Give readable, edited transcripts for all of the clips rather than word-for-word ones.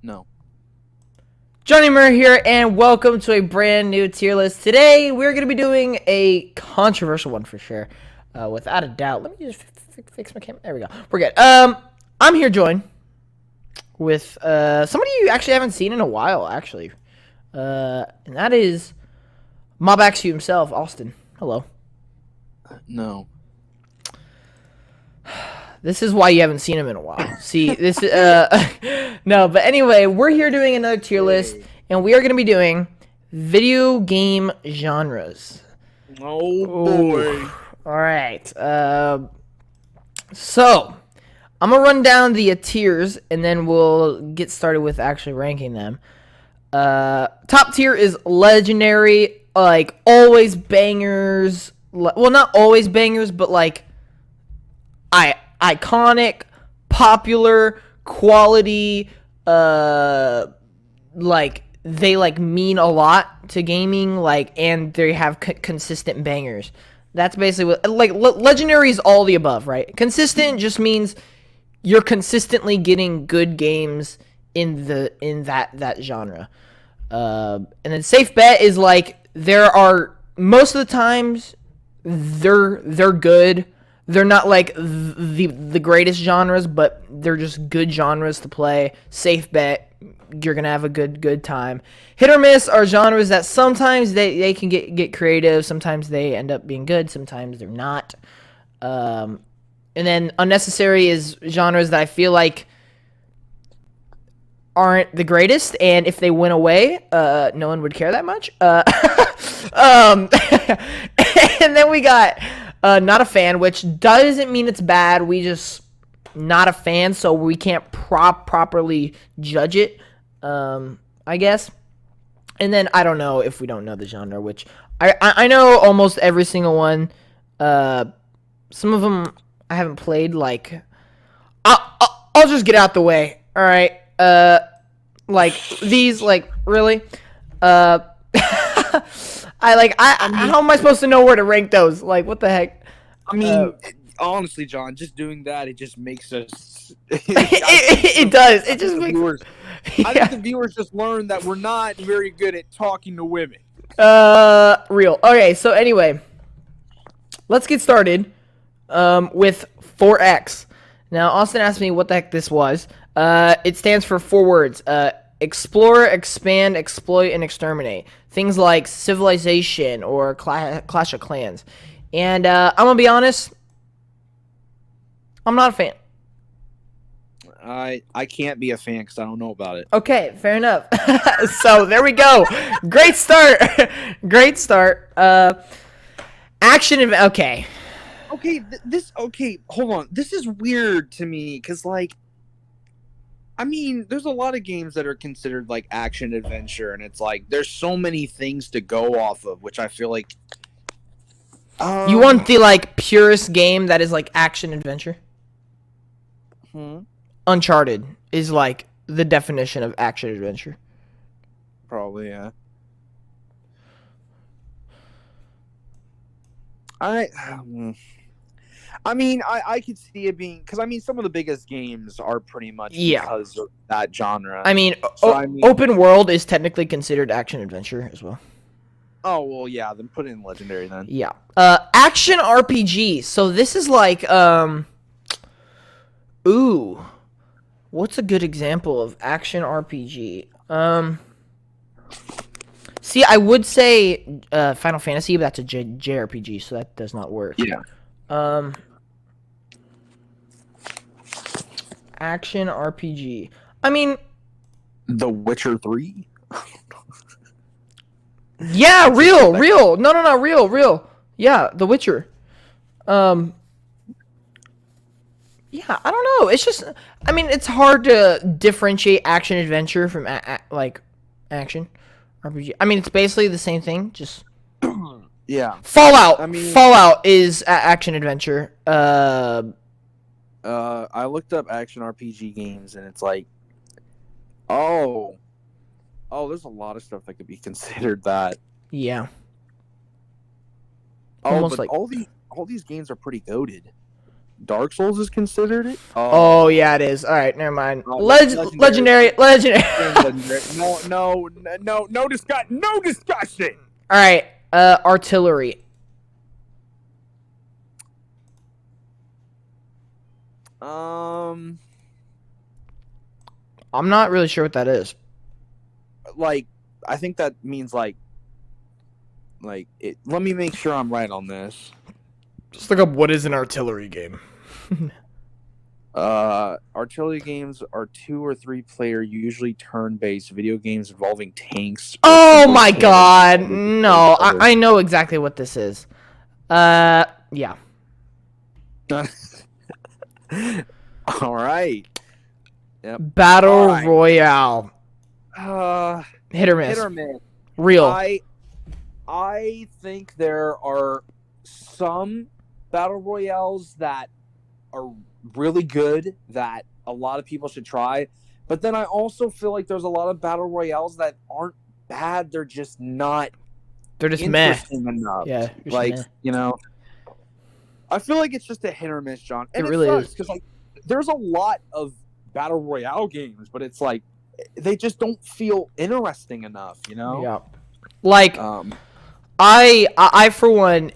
No. Johnny Murray here, and welcome to a brand new tier list. Today, we're going to be doing a controversial one for sure, without a doubt. Let me just fix my camera. There we go. We're good. I'm here joined with somebody you actually haven't seen in a while, actually, and that is Mobaxu himself, Austin. Hello. No. This is why you haven't seen him in a while. See, this no, but anyway, we're here doing another tier list, and we are going to be doing video game genres. Oh boy. All right. So I'm gonna run down the tiers, and then we'll get started with actually ranking them. Top tier is legendary, like always bangers. Well, not always bangers, but like iconic, popular, quality, like they like mean a lot to gaming, like, and they have consistent bangers. That's basically what, like, legendary is all the above, right? Consistent just means you're consistently getting good games in that genre. And then safe bet is like there are most of the times they're good. They're not like the greatest genres, but they're just good genres to play. Safe bet, you're gonna have a good time. Hit or miss are genres that sometimes they can get creative. Sometimes they end up being good. Sometimes they're not. And then unnecessary is genres that I feel like aren't the greatest, and if they went away, no one would care that much. And then we got not a fan, which doesn't mean it's bad. We just not a fan, so we can't properly judge it, I guess. And then I don't know if we don't know the genre, which I know almost every single one. Some of them I haven't played. Like I'll just get out the way. All right. Like these, like really. How am I supposed to know where to rank those? Like, what the heck? I mean, honestly, John, just doing that, it just makes us. It does. It just makes. Viewers, Yeah. I think the viewers just learned that we're not very good at talking to women. Real. Okay, so anyway, let's get started. With 4X. Now, Austin asked me what the heck this was. It stands for 4 words. Explore, expand, exploit, and exterminate. Things like Civilization or Clash of Clans. And I'm gonna be honest, I'm not a fan. I can't be a fan because I don't know about it. Okay, fair enough. So there we go. Great start. Great start. Action. Okay. Okay, okay, hold on. This is weird to me because, like, I mean, there's a lot of games that are considered like action adventure, and it's like there's so many things to go off of, which I feel like. You want the like purest game that is like action adventure? Uncharted is like the definition of action adventure. Probably, yeah. I mean, I could see it being because I mean some of the biggest games are pretty much because of that genre. I mean, open world is technically considered action adventure as well. Oh well, yeah. Then put it in legendary then. Yeah. Action RPG. So this is like ooh, what's a good example of action RPG? See, I would say Final Fantasy, but that's a JRPG, so that does not work. Yeah. Action RPG. I mean, The Witcher 3? Yeah, real. No, real. Yeah, The Witcher. Yeah, I don't know. It's just, I mean, it's hard to differentiate action adventure from like action RPG. I mean, it's basically the same thing, just yeah. Fallout. I mean, Fallout is action adventure. I looked up action RPG games, and it's like, oh, there's a lot of stuff that could be considered that. Yeah. Oh, Almost but like all these games are pretty goated. Dark Souls is considered it. Oh yeah, it is. All right, never mind. Legendary. Legendary. No discussion. All right, artillery. Um, I'm not really sure what that is. like, I think that means like it. Let me make sure I'm right on this. Just look up what is an artillery game. Artillery games are 2 or 3 player, usually turn-based video games involving tanks. Oh my god, no, I know exactly what this is. Yeah. All right. Yep. Battle Royale. Hit or miss. Hit or miss. Real. I think there are some battle royales that are really good that a lot of people should try, but then I also feel like there's a lot of battle royales that aren't bad. They're just not. They're just meh. Interesting enough. Yeah. Like I feel like it's just a hit or miss, John. And it really is because like there's a lot of battle royale games, but it's like they just don't feel interesting enough. Yeah. Like I for one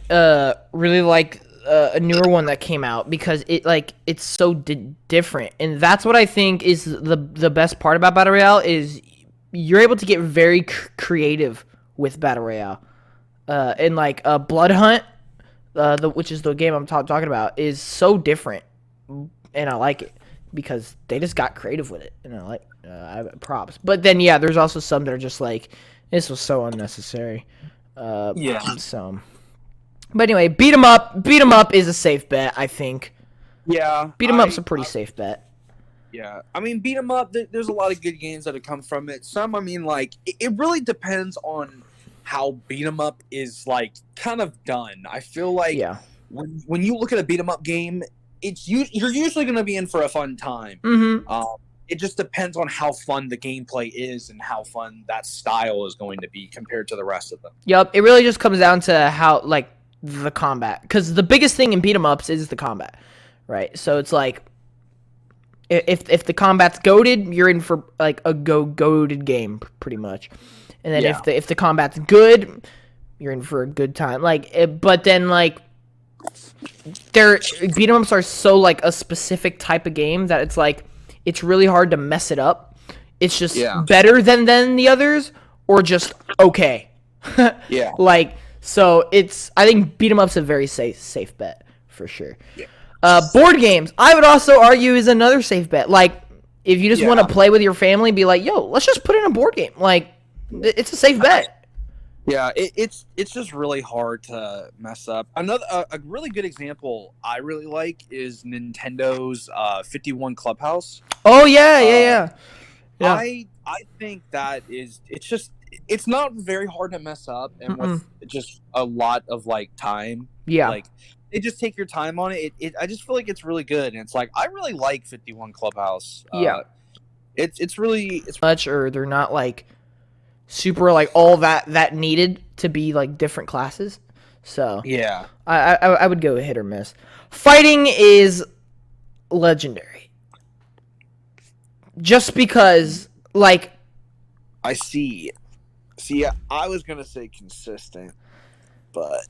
really like a newer one that came out because it's so different, and that's what I think is the best part about Battle Royale is you're able to get very creative with Battle Royale. And like Blood Hunt, which is the game I'm talking about, is so different, and I like it because they just got creative with it, and I like props. But then yeah, there's also some that are just like this was so unnecessary. So. But anyway, beat 'em up. Beat 'em up is a safe bet, I think. Yeah. Beat 'em up's a pretty safe bet. Yeah. I mean, beat 'em up, there's a lot of good games that have come from it. Some, I mean, like, it really depends on how beat 'em up is, like, kind of done. I feel like when you look at a beat 'em up game, you're usually going to be in for a fun time. Mm-hmm. It just depends on how fun the gameplay is and how fun that style is going to be compared to the rest of them. Yep. It really just comes down to how, like, the combat, because the biggest thing in beat 'em ups is the combat, right? So it's like if the combat's goated, you're in for like a goated game pretty much, and then if the combat's good, you're in for a good time. But then like beat 'em ups are so like a specific type of game that it's like it's really hard to mess it up. It's just better than the others, or just okay. Yeah. So I think beat 'em up's a very safe bet for sure. Yeah. Board games, I would also argue, is another safe bet. Like if you just want to play with your family, be like, yo, let's just put in a board game. Like it's a safe bet. Yeah, it's just really hard to mess up. Another a really good example I really like is Nintendo's 51 Clubhouse. Oh yeah. I think that it's not very hard to mess up, and with just a lot of like time. Yeah. Like they just take your time on it. I just feel like it's really good, and it's like I really like 51 Clubhouse. It's really much, or they're not like super like all that needed to be like different classes. So yeah, I would go hit or miss. Fighting is legendary, just because like I see. I was gonna say consistent, but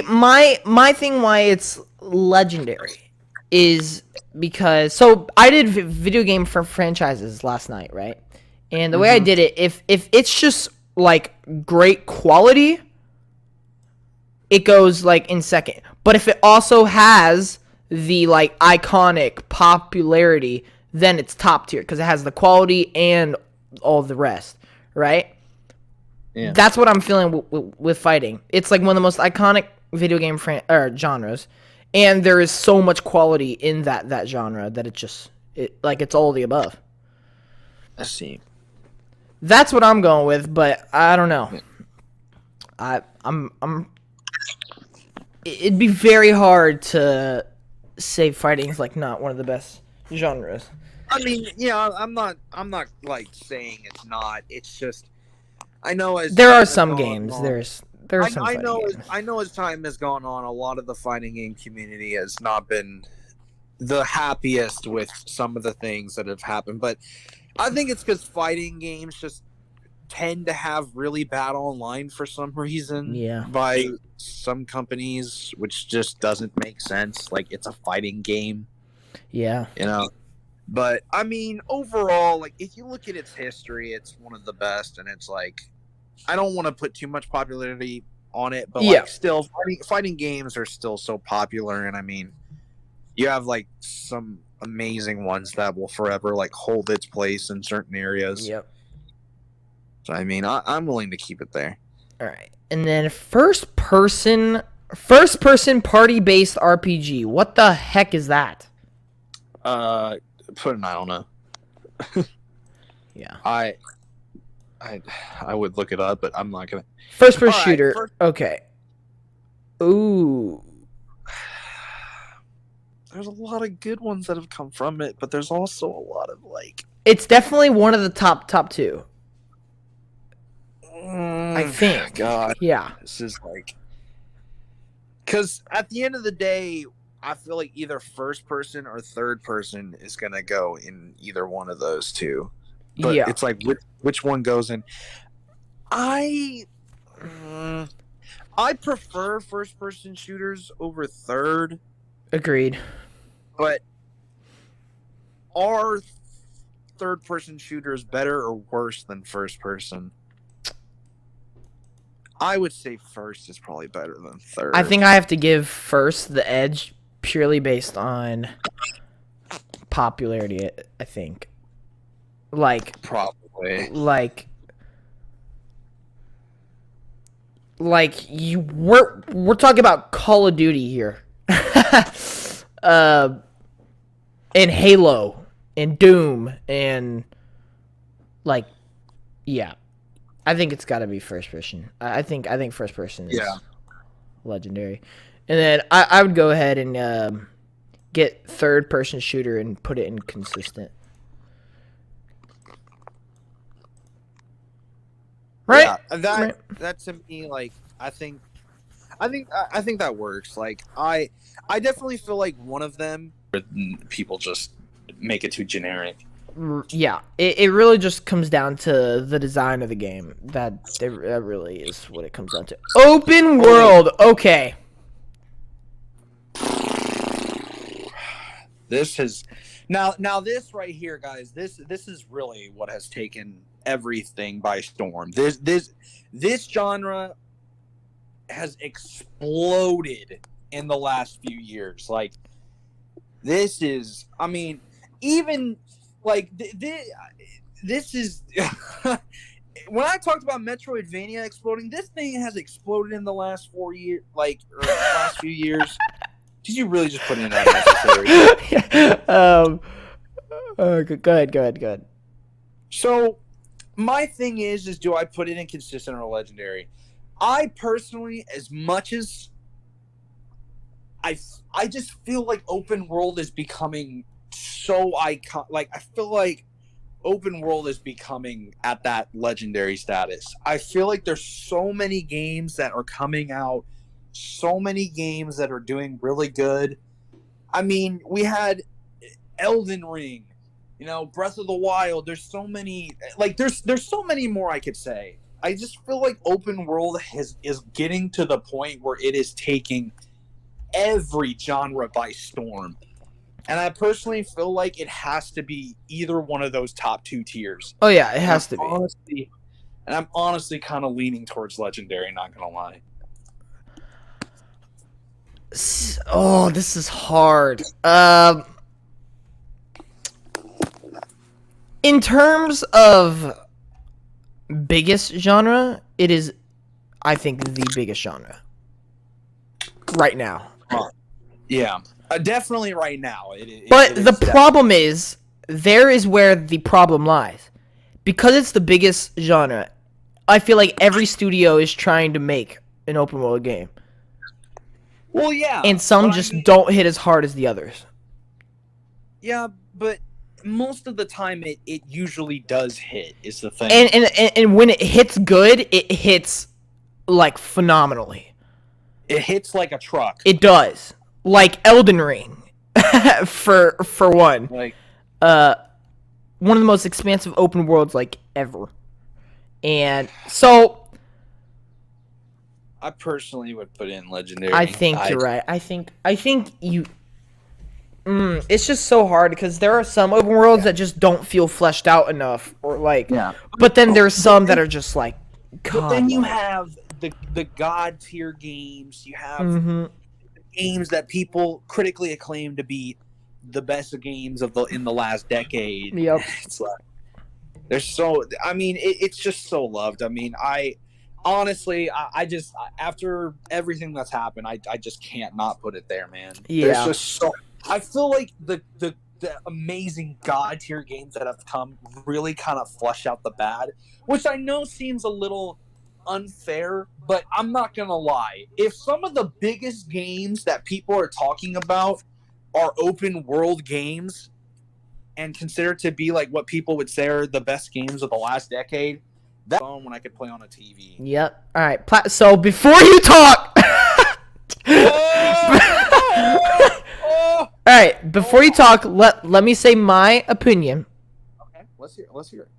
my thing why it's legendary is because I did video game for franchises last night, right? And the way I did it, if it's just like great quality, it goes like in second. But if it also has the like iconic popularity, then it's top tier because it has the quality and all the rest, right? Yeah. That's what I'm feeling with fighting. It's like one of the most iconic video game genres, and there is so much quality in that genre that it's all the above. I see. That's what I'm going with, but I don't know. It'd be very hard to say fighting's like not one of the best genres. I mean, yeah, I'm not like saying it's not. It's just I know as there are some games. There's some. I know as time has gone on, a lot of the fighting game community has not been the happiest with some of the things that have happened, but I think it's because fighting games just tend to have really bad online for some reason Yeah. by some companies, which just doesn't make sense. Like, it's a fighting game, Yeah. you know. But I mean, overall, like, if you look at its history, it's one of the best, and it's like, I don't want to put too much popularity on it, but Yeah. like, still, fighting games are still so popular, and I mean, you have like some amazing ones that will forever like hold its place in certain areas. Yep. So I mean, I'm willing to keep it there. All right. And then first person party based RPG. What the heck is that? Put an I don't know. Yeah. I would look it up, but I'm not gonna. First person All right, shooter. Okay. Ooh. There's a lot of good ones that have come from it, but there's also a lot of like. It's definitely one of the top two. I think. God, Yeah. this is like. Because at the end of the day, I feel like either first person or third person is gonna go in either one of those two. But yeah. it's like which one goes in. I prefer first person shooters over third, Agreed. but are third person shooters better or worse than first person? I would say first is probably better than third. I think I have to give first the edge purely based on popularity, I think. Like probably. Like we're talking about Call of Duty here. And Halo and Doom and like yeah. I think it's got to be first person. I think first person is legendary. And then I would go ahead and get third person shooter and put it in consistent. Right? Yeah, that to me, like, I think that works. Like, I definitely feel like one of them people just make it too generic. Yeah, it really just comes down to the design of the game. That really is what it comes down to. Open world. Okay. This has now this right here, guys. This is really what has taken everything by storm. This genre has exploded in the last few years. Like, this is, I mean, even like this is when I talked about Metroidvania exploding, this thing has exploded in the last 4 years, like, or last few years. Did you really just put in that necessary? Go ahead. So, my thing is do I put it in consistent or legendary? I personally, as much as I just feel like open world is becoming so icon. Like, I feel like open world is becoming at that legendary status. I feel like there's so many games that are coming out, so many games that are doing really good. I mean, we had Elden Ring, you know, Breath of the Wild. There's so many, like, there's so many more I could say. I just feel like open world is getting to the point where it is taking every genre by storm. And I personally feel like it has to be either one of those top two tiers. Oh yeah, it has to be. And I'm honestly kind of leaning towards legendary, not gonna lie. Oh, this is hard. In terms of biggest genre, it is, I think, the biggest genre right now. Yeah, definitely right now. But the problem is, there is where the problem lies. Because it's the biggest genre, I feel like every studio is trying to make an open world game. Well, yeah. And some just don't hit as hard as the others. Yeah, but most of the time it usually does hit, is the thing. And when it hits good, it hits, like, phenomenally. It hits like a truck. It does. Like Elden Ring. for one. Like, One of the most expansive open worlds like ever. And so I personally would put in Legendary. I think you're right. I think you it's just so hard because there are some open worlds that just don't feel fleshed out enough, or like, but then there's some that are just like, God. But then you have the god tier games. You have games that people critically acclaim to be the best games in the last decade. Yep. It's like there's so. I mean, it's just so loved. I mean, honestly, I just after everything that's happened, I just can't not put it there, man. Yeah. There's just so. I feel like the amazing god tier games that have come really kind of flush out the bad, which I know seems a little unfair, but I'm not gonna lie. If some of the biggest games that people are talking about are open world games and considered to be like what people would say are the best games of the last decade, that's when I could play on a TV. Yep. All right. So before you talk. All right, before you talk, let me say my opinion. Okay, let's hear it.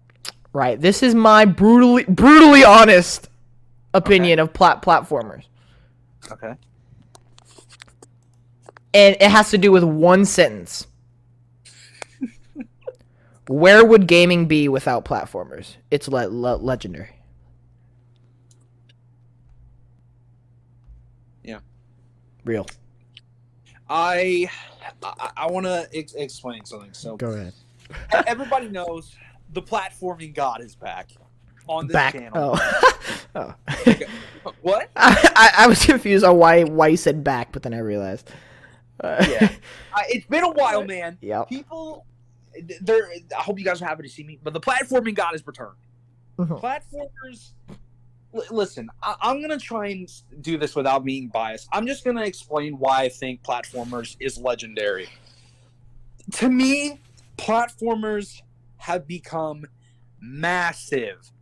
Right, this is my brutally honest opinion of platformers. Okay. And it has to do with one sentence. Where would gaming be without platformers? It's legendary. Yeah. Real. I want to explain something. So go ahead. Everybody knows the platforming god is back on this channel. Oh. Okay. What? I was confused on why you said back, but then I realized. Yeah, it's been a while, man. Yeah. People, I hope you guys are happy to see me, but the platforming god has returned. Platformers. Listen, I'm going to try and do this without being biased. I'm just going to explain why I think platformers is legendary. To me, platformers have become massive.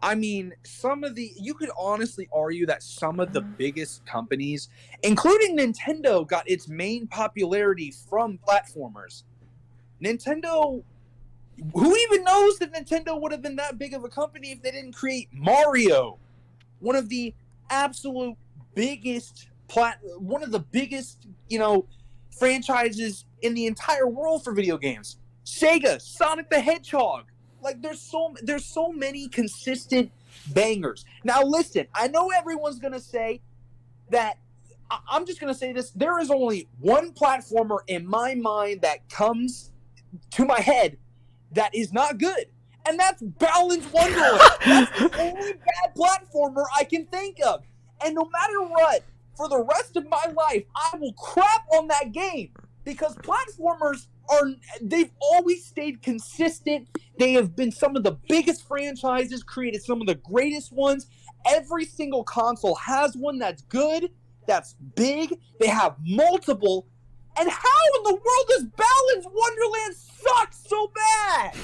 I mean, you could honestly argue that some of the biggest companies, including Nintendo, got its main popularity from platformers. Nintendo, who even knows that Nintendo would have been that big of a company if they didn't create Mario? One of the absolute biggest franchises in the entire world for video games. Sega, Sonic the Hedgehog. Like there's so many consistent bangers. Now listen, I know everyone's gonna say that. I'm just gonna say this: there is only one platformer in my mind that comes to my head that is not good. And that's Balan's Wonderland. That's the only bad platformer I can think of. And no matter what, for the rest of my life, I will crap on that game. Because platformers they've always stayed consistent. They have been some of the biggest franchises, created some of the greatest ones. Every single console has one that's good, that's big. They have multiple. And how in the world does Balan's Wonderland suck so bad?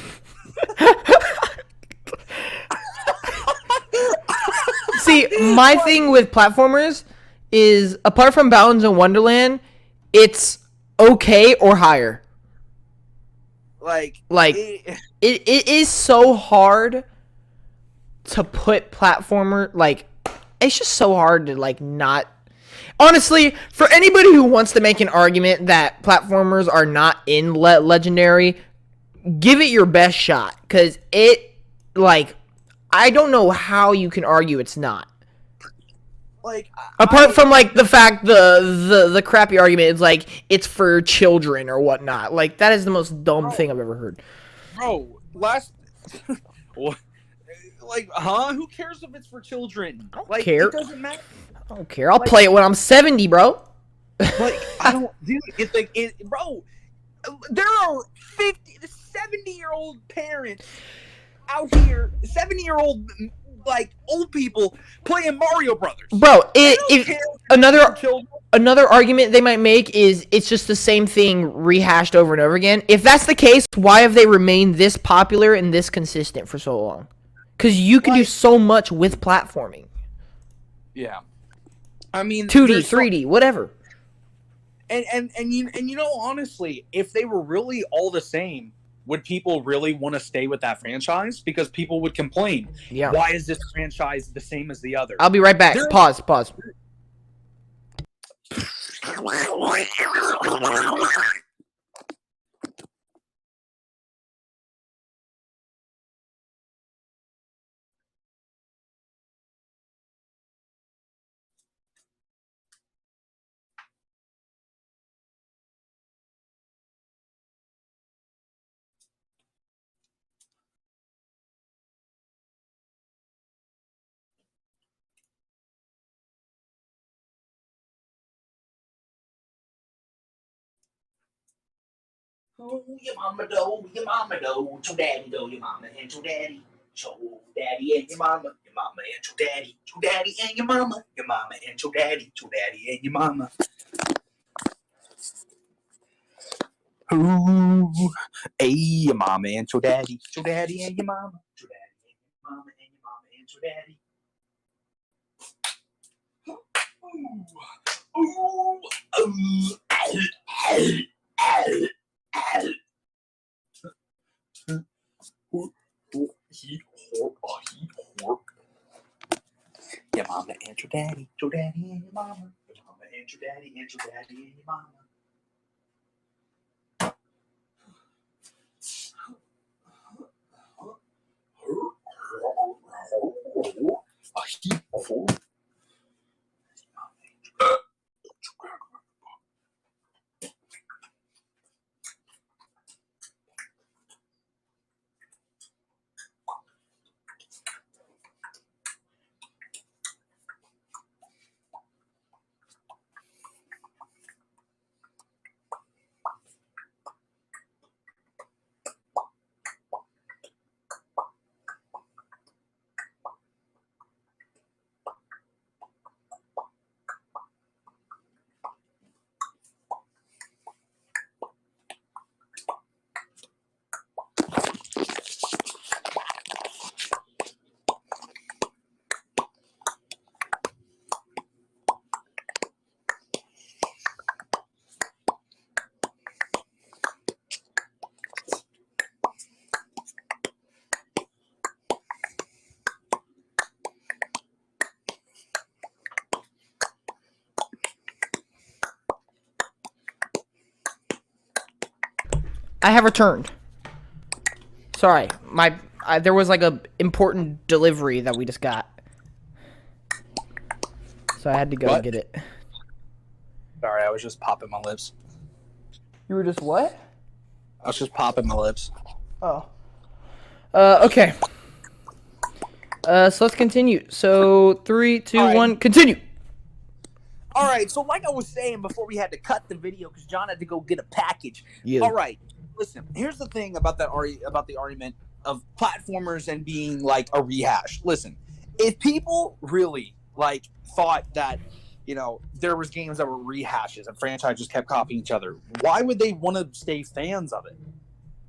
See, my thing with platformers is, apart from Balan's and Wonderland, it's okay or higher. Like it is so hard to put platformer, like, it's just so hard to, like, not. Honestly, for anybody who wants to make an argument that platformers are not in legendary, give it your best shot, because I don't know how you can argue it's not. Like, apart from like the fact the crappy argument is like it's for children or whatnot. Like, that is the most dumb thing I've ever heard. Bro, who cares if it's for children? I don't care. It doesn't matter. I don't care. I'll play it when I'm 70, bro. Like, I don't, dude. It's like, bro. There are 70-year-old parents out here, 70-year-old like old people playing Mario Brothers. Bro, another argument they might make is it's just the same thing rehashed over and over again. If that's the case, why have they remained this popular and this consistent for so long? Because you can do so much with platforming. Yeah. I mean, 2D, 3D, whatever. And you know, honestly, if they were really all the same, would people really want to stay with that franchise? Because people would complain, Yeah. why is this franchise the same as the others? I'll be right back. There- Pause. Oh, your mama do, your mama do, your daddy do, your mama and your daddy. Show daddy and your mama and your daddy and your mama and your daddy and your mama. Ooh, hey, your mama and your daddy and your mama, your daddy and your mama and your daddy. Ooh, your mama and your daddy and your mama, your mama and your daddy and your mama. I have returned. Sorry, there was like a important delivery that we just got, so I had to go get it. Sorry, I was just popping my lips. You were just what? I was just popping my lips. Oh. Okay. So let's continue. So 3, 2, 1, continue. All right, so like I was saying before we had to cut the video because John had to go get a package. Yeah. All right, listen. Here's the thing about the argument of platformers and being like a rehash. Listen, if people really like thought that there was games that were rehashes and franchises kept copying each other, why would they want to stay fans of it?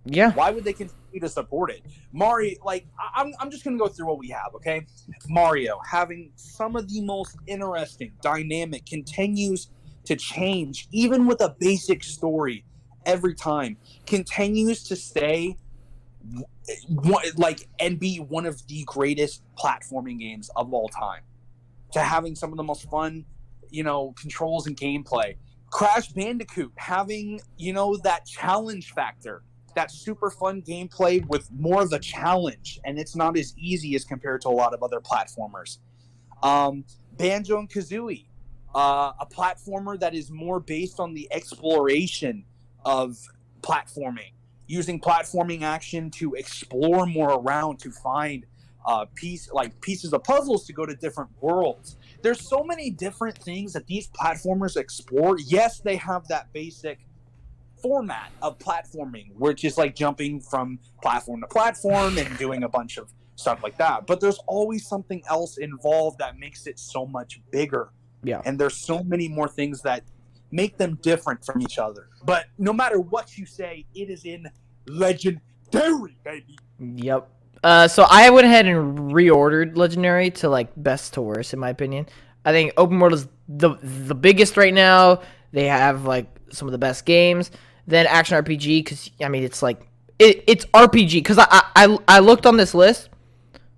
Yeah. Why would they continue to support it? Mario, like, I'm just going to go through what we have, okay? Mario, having some of the most interesting, dynamic, continues to change, even with a basic story every time, continues to stay, and be one of the greatest platforming games of all time. To having some of the most fun, controls and gameplay. Crash Bandicoot, having, that challenge factor. That super fun gameplay with more of a challenge, and it's not as easy as compared to a lot of other platformers. Banjo and Kazooie, a platformer that is more based on the exploration of platforming, using platforming action to explore more around, to find pieces of puzzles to go to different worlds. There's so many different things that these platformers explore. Yes, they have that basic format of platforming, which is like jumping from platform to platform and doing a bunch of stuff like that. But there's always something else involved that makes it so much bigger. Yeah. And there's so many more things that make them different from each other. But no matter what you say, it is in Legendary, baby. Yep. So I went ahead and reordered Legendary to like best to worst in my opinion. I think open world is the biggest right now. They have like some of the best games. Then action RPG, because I mean it's like it's RPG. Because I looked on this list,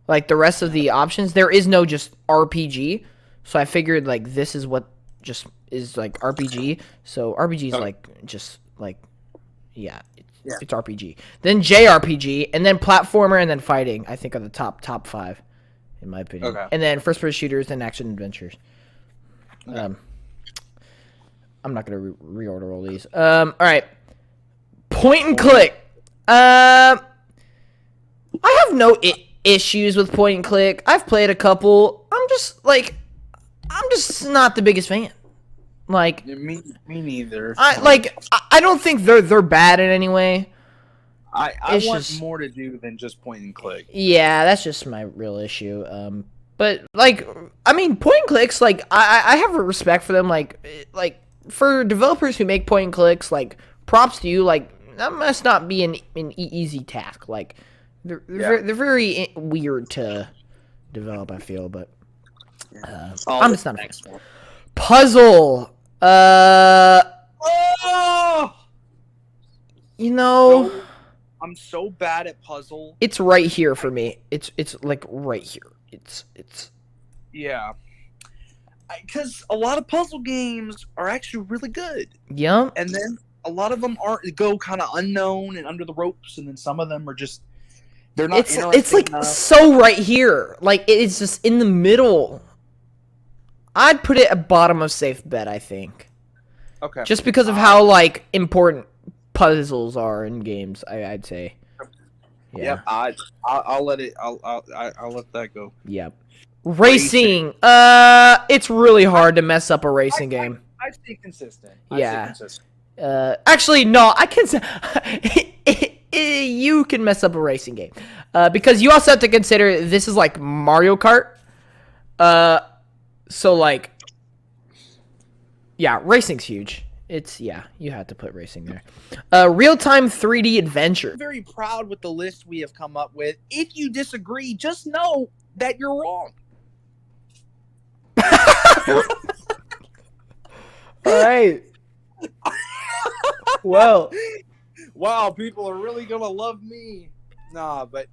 like the rest of the options, there is no just RPG. So I figured like this is what just is like RPG. So RPG is like just like it's RPG. Then JRPG, and then platformer, and then fighting. I think are the top 5, in my opinion. Okay. And then first person shooters and action adventures. I'm not gonna reorder all these. All right. Point and click. I have no issues with point and click. I've played a couple. I'm just not the biggest fan. Like me neither. I don't think they're bad in any way. I It's want just- more to do than just point and click. Yeah, that's just my real issue. But like, I mean, point and clicks. Like, I have a respect for them. Like for developers who make point and clicks, like, props to you. Like, that must not be an easy task. Like, they're very weird to develop. I feel, but I'm just not a fan. Next one. Puzzle. Oh! You know, I'm so bad at puzzle. it's right here for me. It's like right here. It's Yeah. Because a lot of puzzle games are actually really good. yeah. And then a lot of them go kind of unknown and under the ropes, and then some of them are just they're not. It's like enough. so right here. Like it's just in the middle. I'd put it at bottom of safe bet, I think. Okay. Just because of how like important puzzles are in games, I'd say. Yeah. Yep. I'll let it. I'll let that go. Yep. Racing. It's really hard to mess up a racing game. I stay consistent. Yeah. Actually, no. I can say you can mess up a racing game, because you also have to consider this is like Mario Kart. So like, yeah, racing's huge. You had to put racing there. Real-time 3D adventure. I'm very proud with the list we have come up with. If you disagree, just know that you're wrong. All right. Well, Wow, people are really gonna love me. Nah, but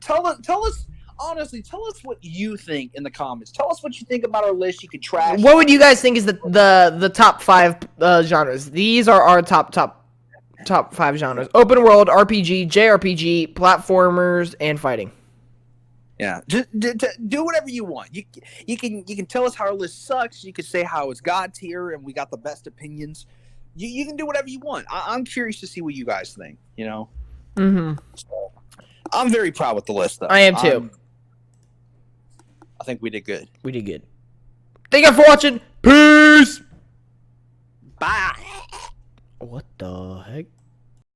tell us honestly. Tell us what you think in the comments. Tell us what you think about our list. You can trash. what would you guys think is the top 5 genres? These are our top 5 genres: open world, RPG, JRPG, platformers, and fighting. Yeah, just do whatever you want. You can tell us how our list sucks. You can say how it's God tier and we got the best opinions. You can do whatever you want. I'm curious to see what you guys think. You know. Mm-hmm. So, I'm very proud with the list, though. I am too. I think we did good. We did good. Thank you for watching. Peace. Bye. What the heck?